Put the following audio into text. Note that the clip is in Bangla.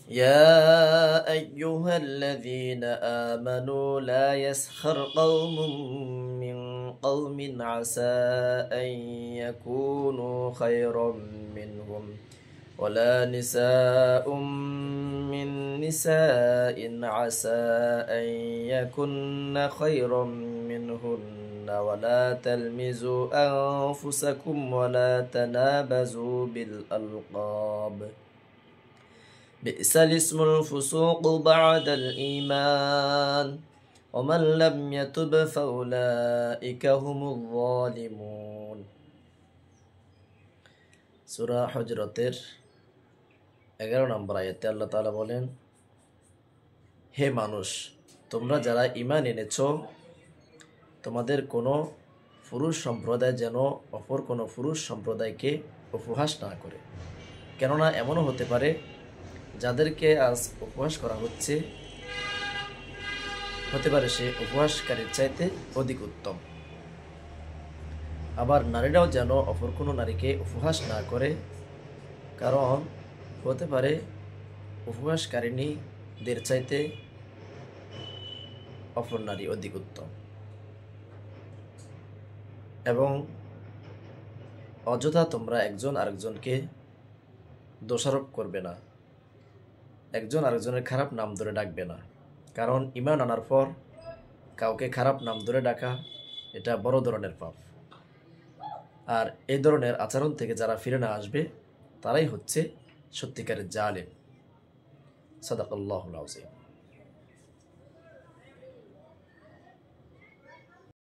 يا أيها الذين آمنوا لا يسخر قوم من قوم عسى أن يكونوا خيرا منهم ولا نساء من نساء عسى أن يكن خيرا منهن ولا تلمزوا أنفسكم ولا تنابزوا بالألقاب بئس الاسم الفسوق بعد الإيمان ومن لم يتب فأولئك هم الظالمون সূরা হুজরাতের 11 নম্বর আয়াতে আল্লাহ তাআলা বলেন, হে মানুষ, তোমরা যারা ঈমান এনেছো, তোমাদের কোনো পুরুষ সম্প্রদায় যেন অপর কোনো পুরুষ সম্প্রদায়কে উপহাস না করে। কেননা এমনও হতে পারে যাদেরকে আজ উপহাস করা হচ্ছে হতে পারে সে উপহাসকারীর চাইতে অধিক উত্তম। আবার নারীরাও যেন অপর কোনো নারীকে উপহাস না করে, কারণ হতে পারে উপহাসকারিণীদের চাইতে অপর নারী অধিক উত্তম। এবং অযথা তোমরা একজন আরেকজনকে দোষারোপ করবে না, একজন আরেকজনের খারাপ নাম ধরে ডাকবে না, কারণ ঈমান আনার পর কাউকে খারাপ নাম ধরে ডাকা এটা বড় ধরনের পাপ। আর এই ধরনের আচরণ থেকে যারা ফিরে না আসবে তারাই হচ্ছে সত্যিকারের জালেম। সাদাকাল্লাহুল আযীম।